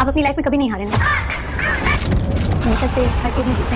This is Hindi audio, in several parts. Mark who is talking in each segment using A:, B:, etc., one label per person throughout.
A: आप अपनी लाइफ में कभी नहीं हारे ना, हमेशा से हर चीज में जीतते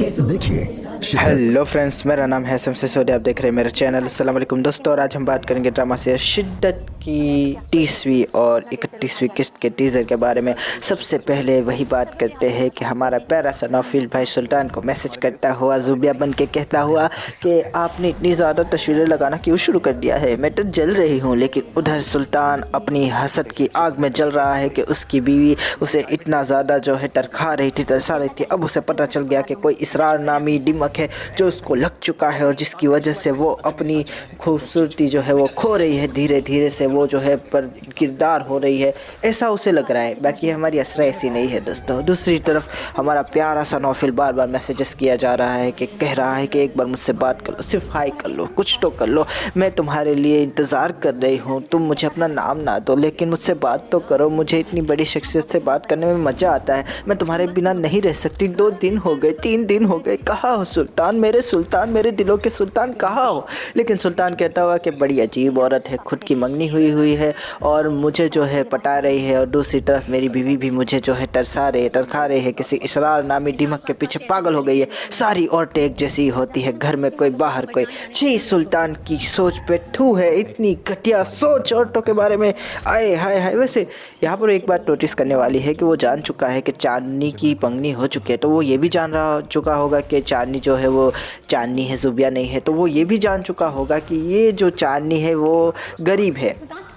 A: हैं।
B: देखिए
C: हेलो फ्रेंड्स, मेरा नाम है शमसे सोडी। आप देख रहे हैं मेरा चैनल। अस्सलाम वालेकुम दोस्तों। और आज हम बात करेंगे ड्रामा से शिद्दत की 30वीं और 31वीं किस्त के टीज़र के बारे में। सबसे पहले वही बात करते हैं कि हमारा प्यारा सा नौफिल भाई सुल्तान को मैसेज करता हुआ ज़ुबिया बन के कहता हुआ कि आपने इतनी ज़्यादा तस्वीरें लगाना क्यों शुरू कर दिया है, मैं तो जल रही हूँ। लेकिन उधर सुल्तान अपनी हसद की आग में जल रहा है कि उसकी बीवी उसे इतना ज़्यादा जो है तरखा रही थी, तरसा रही थी। अब उसे पता चल गया कि कोई इसरार नामी दिमक है जो उसको लग चुका है और जिसकी वजह से वो अपनी खूबसूरती जो है वो खो रही है। धीरे धीरे से वो जो है पर किरदार हो रही है, ऐसा उसे लग रहा है। बाकी हमारी असरा ऐसी नहीं है दोस्तों। दूसरी तरफ हमारा प्यारा सा नौफिल बार बार मैसेजेस किया जा रहा है कि कह रहा है कि एक बार मुझसे बात कर लो, सिर्फ हाई कर लो, कुछ तो कर लो, मैं तुम्हारे लिए इंतज़ार कर रही हूँ। तुम मुझे अपना नाम ना दो लेकिन मुझसे बात तो करो। मुझे इतनी बड़ी शख्सियत से बात करने में मज़ा आता है। मैं तुम्हारे बिना नहीं रह सकती। 2 दिन हो गए, 3 दिन हो गए, कहाँ हो सुल्तान, मेरे दिलों के सुल्तान कहाँ हो। लेकिन सुल्तान कहता हुआ कि बड़ी अजीब औरत है, खुद की मंगनी हुई है और मुझे जो है पटा रही है, और दूसरी तरफ मेरी बीवी भी मुझे जो है तरखा रही है। किसी इसरार नामी दिमक के पीछे पागल हो गई है। सारी औरतें एक जैसी होती है, घर में कोई बाहर कोई। छी, सुल्तान की सोच पे थू है, इतनी घटिया सोच औरतों के बारे में। आए हाय हाय। वैसे यहाँ पर एक बात नोटिस करने वाली है कि वो जान चुका है कि चांदनी की मंगनी हो चुकी है, तो वो ये भी जान चुका होगा कि चांदनी जो है वो चांदनी है, ज़ुबिया नहीं है। तो वो ये भी जान चुका होगा कि ये जो चांदनी है वो गरीब है,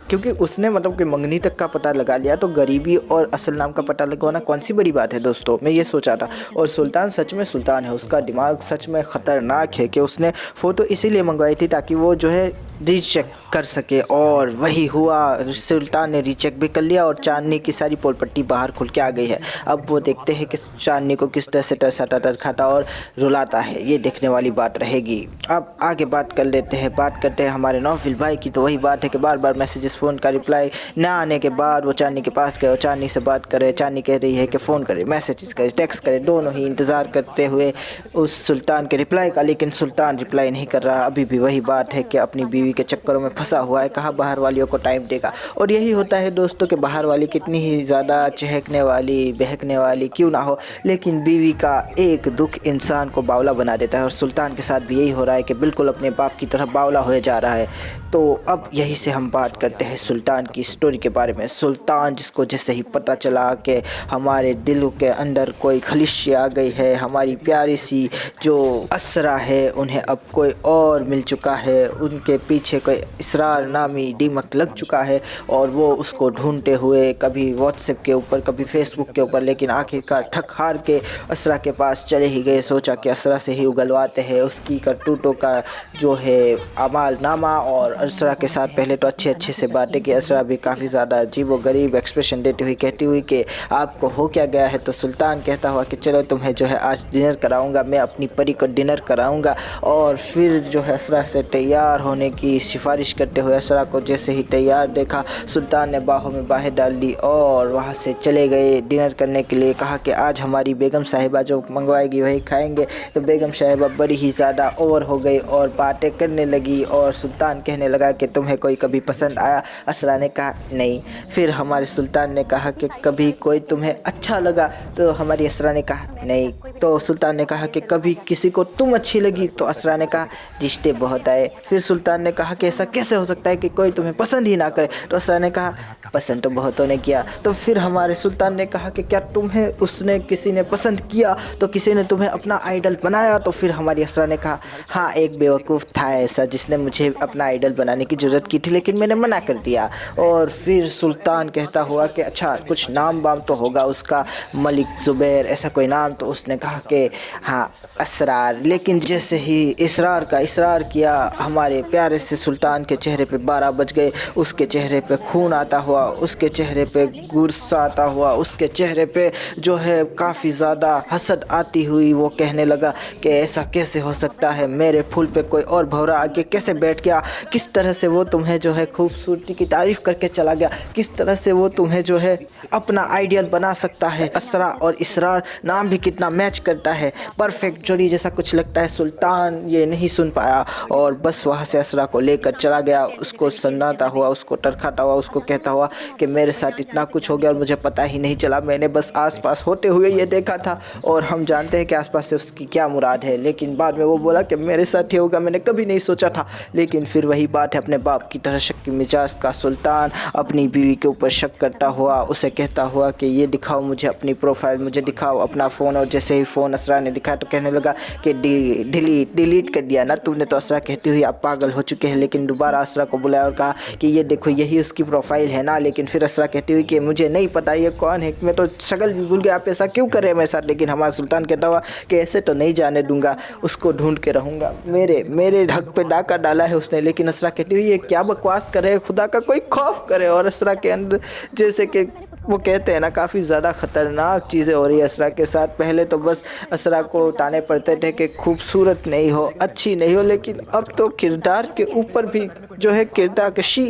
C: क्योंकि उसने मतलब कि मंगनी तक का पता लगा लिया। तो गरीबी और असल नाम का पता लगवाना कौन सी बड़ी बात है दोस्तों, मैं ये सोचा था। और सुल्तान सच में सुल्तान है, उसका दिमाग सच में ख़तरनाक है कि उसने फ़ोटो इसीलिए मंगवाई थी ताकि वो जो है रीचेक कर सके, और वही हुआ। सुल्तान ने रीचेक भी कर लिया और चांदनी की सारी पोल पट्टी बाहर खुल के आ गई है। अब वो देखते हैं कि चांदनी को किस तरह से तरसाता और रुलाता है, ये देखने वाली बात रहेगी। अब आगे बात करते हैं हमारे नौफिल भाई की। तो वही बात है कि बार बार मैसेजेस, फ़ोन का रिप्लाई ना आने के बाद वो चांदनी के पास गए और चांदनी से बात करे। चांदनी कह रही है कि फ़ोन करे, मैसेजेस करे, टेक्स्ट करे, दोनों ही इंतज़ार करते हुए उस सुल्तान के रिप्लाई का। लेकिन सुल्तान रिप्लाई नहीं कर रहा। अभी भी वही बात है कि अपनी बीवी के चक्करों में फंसा हुआ है, कहाँ बाहर वालियों को टाइम देगा। और यही होता है दोस्तों कि बाहर वाली कितनी ही ज़्यादा चहकने वाली, बहकने वाली क्यों ना हो, लेकिन बीवी का एक दुख इंसान को बावला बना देता है। और सुल्तान के साथ भी यही हो रहा है कि बिल्कुल अपने बाप की तरह बावला हो जा रहा है। तो अब यही से हम बात करते हैं सुल्तान की स्टोरी के बारे में। सुल्तान जिसको जैसे ही पता चला कि हमारे दिलों के अंदर कोई खलिश आ गई है, हमारी प्यारी सी जो असरा है उन्हें अब कोई और मिल चुका है, उनके पीछे कोई इसरार नामी दिमक लग चुका है और वो उसको ढूंढते हुए कभी व्हाट्सएप के ऊपर, कभी फेसबुक के ऊपर, लेकिन आखिरकार ठक हार के असरा के पास चले ही गए। सोचा कि असरा से ही उगलवाते हैं उसकी करतूतों का जो है अमाल नामा। और असरा के साथ पहले तो अच्छे से बातें की। असरा भी काफ़ी ज़्यादा अजीब व गरीब एक्सप्रेशन देती हुई कहती हुई कि आपको हो क्या गया है। तो सुल्तान कहता हुआ कि चलो तुम्हें जो है आज डिनर कराऊंगा, मैं अपनी परी को डिनर कराऊंगा। और फिर जो है असरा से तैयार होने की सिफारिश करते हुए असरा को जैसे ही तैयार देखा, सुल्तान ने बाहों में बाहें डाल दी और वहाँ से चले गए डिनर करने के लिए। कहा कि आज हमारी बेगम साहिबा जो मंगवाएगी वही खाएंगे। तो बेगम साहिबा बड़ी ही ज़्यादा ओवर हो गई और बातें करने लगी और सुल्तान कहने लगा कि तुम्हें कोई कभी पसंद आया। असरा ने कहा नहीं। फिर हमारे सुल्तान ने कहा कि कभी कोई तुम्हें अच्छा लगा। तो हमारी असरा ने कहा नहीं। तो सुल्तान ने कहा कि कभी किसी को तुम अच्छी लगी। तो असरा ने कहा रिश्ते बहुत आए। फिर सुल्तान ने कहा कि ऐसा कैसे हो सकता है कि कोई तुम्हें पसंद ही ना करे। तो असरा ने कहा पसंद तो बहुतों ने किया। तो फिर हमारे सुल्तान ने कहा कि क्या तुम्हें उसने किसी ने पसंद किया, तो किसी ने तुम्हें अपना आइडल बनाया। तो फिर हमारी असरा ने कहा हाँ, एक बेवकूफ़ था ऐसा जिसने मुझे अपना आइडल बनाने की ज़रूरत की थी, लेकिन मैंने मना कर दिया। और फिर सुल्तान कहता हुआ कि अच्छा कुछ नाम वाम तो होगा उसका, मलिक ज़ुबैर ऐसा कोई नाम। तो उसने कहा कि हाँ असरार। लेकिन जैसे ही इसरार किया, हमारे प्यारे से सुल्तान के चेहरे पे 12 बज गए। उसके चेहरे पे खून आता हुआ, उसके चेहरे पे गुस्सा आता हुआ, उसके चेहरे पे जो है काफ़ी ज़्यादा हसद आती हुई वो कहने लगा कि ऐसा कैसे हो सकता है, मेरे फूल पे कोई और भौरा आके कैसे बैठ गया, किस किस तरह से वो तुम्हें जो है खूबसूरती की तारीफ़ करके चला गया, किस तरह से वो तुम्हें जो है अपना आइडियल बना सकता है। असरा और इसरार नाम भी कितना मैच करता है, परफेक्ट जोड़ी जैसा कुछ लगता है। सुल्तान ये नहीं सुन पाया और बस वहाँ से असरा को लेकर चला गया। उसको सुनाता हुआ, उसको टरखाता हुआ, उसको कहता हुआ कि मेरे साथ इतना कुछ हो गया और मुझे पता ही नहीं चला, मैंने बस आसपास होते हुए ये देखा था। और हम जानते हैं कि आसपास से उसकी क्या मुराद है, लेकिन बाद में वो बोला कि मेरे साथ ये होगा, मैंने कभी नहीं सोचा था। लेकिन फिर वही बात है, अपने बाप की तरह शक की मिजाज का सुल्तान अपनी बीवी के ऊपर शक करता हुआ उसे कहता हुआ कि ये दिखाओ मुझे अपनी प्रोफाइल, मुझे दिखाओ अपना फ़ोन। और जैसे ही फ़ोन असरा ने दिखाया तो कहने लगा कि डिलीट कर दिया ना तुमने। तो असरा कहती हुई आप पागल हो चुके हैं। लेकिन दोबारा असरा को बुलाया और कहा कि ये देखो यही उसकी प्रोफाइल है ना। लेकिन फिर असरा कहती हुई कि मुझे नहीं पता ये कौन है, मैं तो शक्ल भी भूल गया, आप ऐसा क्यों कर रहे हैं मेरे साथ। लेकिन हमारा सुल्तान कहता हुआ कि ऐसे तो नहीं जाने दूंगा, उसको ढूंढ के रहूँगा, मेरे ढक पे डाका डाला है उसने। लेकिन असरा कहती हुई ये क्या बकवास करे, खुदा का कोई खौफ करे। और असरा के अंदर जैसे कि वो कहते हैं ना, काफ़ी ज़्यादा ख़तरनाक चीज़ें हो रही है असरा के साथ। पहले तो बस असरा को ताने पड़ते थे कि खूबसूरत नहीं हो, अच्छी नहीं हो, लेकिन अब तो किरदार के ऊपर भी जो है किरदार कशी,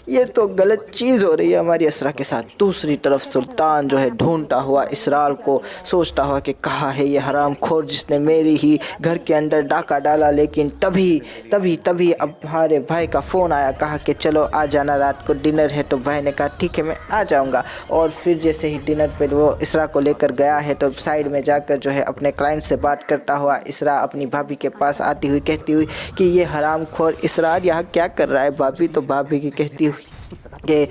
C: ये तो गलत चीज़ हो रही है हमारी असरा के साथ। दूसरी तरफ सुल्तान जो है ढूंढता हुआ इसरार को, सोचता हुआ कि कहाँ है ये हरामखोर जिसने मेरी ही घर के अंदर डाका डाला। लेकिन तभी अब हमारे भाई का फ़ोन आया, कहा कि चलो आ जाना, रात को डिनर है। तो भाई ने कहा ठीक है मैं आ जाऊँगा। और फिर जैसे ही डिनर पे वो इसरा को लेकर गया है तो साइड में जाकर जो है अपने क्लाइंट से बात करता हुआ इसरा अपनी भाभी के पास आती हुई कहती हुई कि ये हरामखोर इसरार यहाँ क्या कर रहा है। भाभी तो भाभी की कहती हुई कि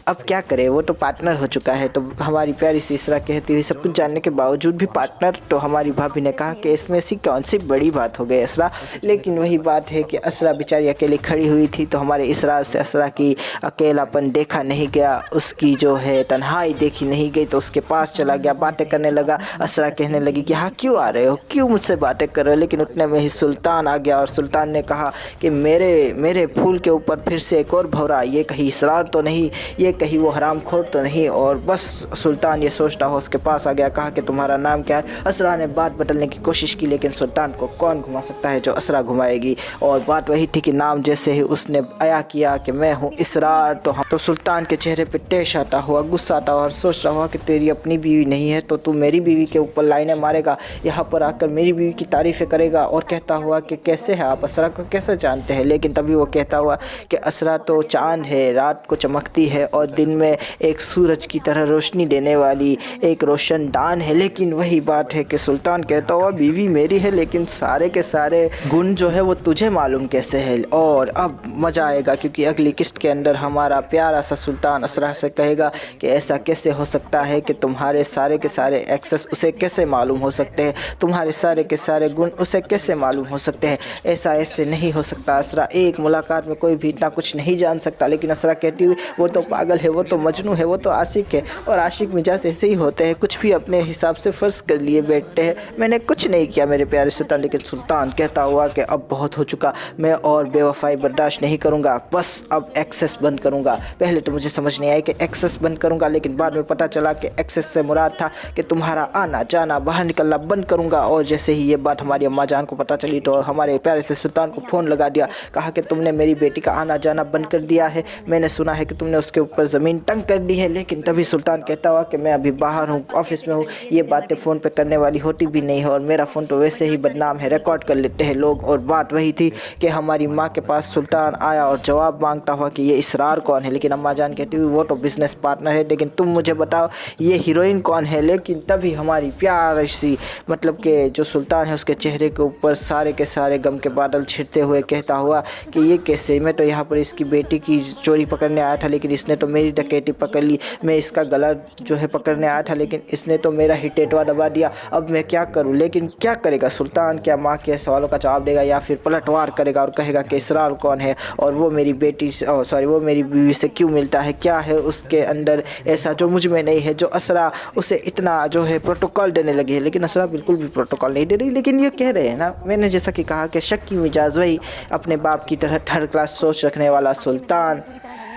C: अब क्या करें, वो तो पार्टनर हो चुका है। तो हमारी प्यारी सी इसरा कहती हुई सब कुछ जानने के बावजूद भी पार्टनर। तो हमारी भाभी ने कहा कि इसमें ऐसी कौन सी बड़ी बात हो गई असरा। लेकिन वही बात है कि असरा बेचारी अकेली खड़ी हुई थी, तो हमारे इसरार से असरा की अकेलापन देखा नहीं गया, उसकी जो है तन्हाई देखी नहीं गई। तो उसके पास चला गया, बातें करने लगा। असरा कहने लगी कि हाँ क्यों आ रहे हो, क्यों मुझसे बातें कर रहे हो। लेकिन उतने में ही सुल्तान आ गया और सुल्तान ने कहा कि मेरे फूल के ऊपर फिर से एक और भौरा, ये कहीं इसरार तो नहीं, ये कहीं वो हरामखोर तो नहीं। और बस सुल्तान ये सोचता हो उसके पास आ गया, कहा कि तुम्हारा नाम क्या है। असरा ने बात बदलने की कोशिश की, लेकिन सुल्तान को कौन घुमा सकता है जो असरा घुमाएगी। और बात वही थी कि नाम जैसे ही उसने आया किया कि मैं हूँ इसरार, तो सुल्तान के चेहरे पे टेश आता हुआ, गुस्सा आता हुआ और सोच रहा हुआ कि तेरी अपनी बीवी नहीं है तो तू मेरी बीवी के ऊपर लाइनें मारेगा, यहाँ पर आकर मेरी बीवी की तारीफ़ें करेगा। और कहता हुआ कि कैसे है आप, असरा को कैसे जानते हैं। लेकिन तभी वो कहता हुआ कि असरा तो चाँद है, रात को चमकती है और दिन में एक सूरज की तरह रोशनी देने वाली एक रोशनदान है। लेकिन वही बात है कि सुल्तान कहता हुआ बीवी मेरी है, लेकिन सारे के सारे गुण जो है वो तुझे मालूम कैसे है। और अब मज़ा आएगा क्योंकि अगली किस्त के अंदर हमारा प्यारा सा सुल्तान असरा से कहेगा कि ऐसा कैसे हो सकता है कि तुम्हारे सारे के सारे एक्सेस उसे कैसे मालूम हो सकते हैं, तुम्हारे सारे के सारे गुण उसे कैसे मालूम हो सकते हैं। ऐसे नहीं हो सकता असरा, एक मुलाकात में कोई भी इतना कुछ नहीं जान सकता। लेकिन असरा कहती हुई वो तो पागल है, वो तो मजनू है, वो तो आशिक है। और आशिक मिजाज ऐसे ही होते हैं, कुछ भी अपने हिसाब से फ़र्ज़ कर लिए बैठते हैं। मैंने कुछ नहीं किया मेरे प्यारे सुल्तान। लेकिन सुल्तान कहता हुआ कि अब बहुत हो चुका, मैं और बेवफाई बर्दाश्त नहीं करूँगा, बस अब एक्सेस बंद करूँगा। पहले तो मुझे समझ नहीं आया कि एक्सेस बंद करूँगा, लेकिन बाद में पता चला कि एक्सेस से मुराद था कि तुम्हारा आना जाना बाहर निकलना बंद करूँगा। और जैसे ही ये बात हमारी अम्मा जान को पता चली तो हमारे प्यारे से सुल्तान को फ़ोन लगा दिया, कहा कि तुमने मेरी बेटी का आना जाना बंद कर दिया है, मैंने सुना है कि तुमने उसके ऊपर ज़मीन तंग कर दी है। लेकिन तभी सुल्तान कहता हुआ कि मैं अभी बाहर हूँ, ऑफिस में हूँ, ये बातें फ़ोन पे करने वाली होती भी नहीं है और मेरा फ़ोन तो वैसे ही बदनाम है, रिकॉर्ड कर लेते हैं लोग। और बात वही थी कि हमारी माँ के पास सुल्तान आया और जवाब मांगता हुआ कि ये इसरार कौन है। लेकिन अम्मा जान कहती हुई वो तो बिज़नेस पार्टनर है, लेकिन तुम मुझे बताओ ये हीरोइन कौन है। लेकिन तभी हमारी प्यारी सी मतलब कि जो सुल्तान है उसके चेहरे के ऊपर सारे के सारे गम के बादल छिड़ते हुए कहता हुआ कि ये कैसे, मैं तो यहाँ पर इसकी बेटी की चोरी पकड़ने आया था, लेकिन इसने तो मेरी डकैती पकड़ ली। मैं इसका गला जो है पकड़ने आया था, लेकिन इसने तो मेरा ही टेटवा दबा दिया। अब मैं क्या करूं। लेकिन क्या करेगा सुल्तान, क्या माँ के सवालों का जवाब देगा या फिर पलटवार करेगा और कहेगा कि इसरार कौन है और वो मेरी बेटी से वो मेरी बीवी से क्यों मिलता है, क्या है उसके अंदर ऐसा जो मुझ में नहीं है, जो असरा उसे इतना जो है प्रोटोकॉल देने लगी है। लेकिन असरा बिल्कुल भी प्रोटोकॉल नहीं दे रही। लेकिन ये कह रहे हैं ना, मैंने जैसा कि कहा कि शक की मिजाज वही अपने बाप की तरह थर्ड क्लास सोच रखने वाला सुल्तान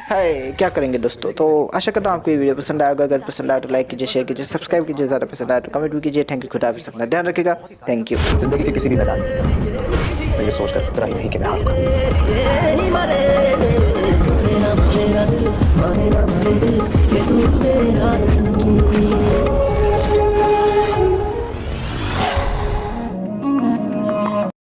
C: है। क्या करेंगे दोस्तों। तो आशा करता हूँ आपको ये वीडियो पसंद आएगा। अगर पसंद आए तो लाइक कीजिए, शेयर कीजिए, सब्सक्राइब कीजिए, ज़्यादा पसंद आए तो कमेंट भी कीजिए। थैंक यू, खुदा हाफिज़, अपना ध्यान रखिएगा। Thank you.
B: जिंदगी के किसी भी मैदान में तो ये सोचकर उतरा ही नहीं कि मैं हारूंगा।
D: माने ना माने दिल, ये तू मेरा नहीं।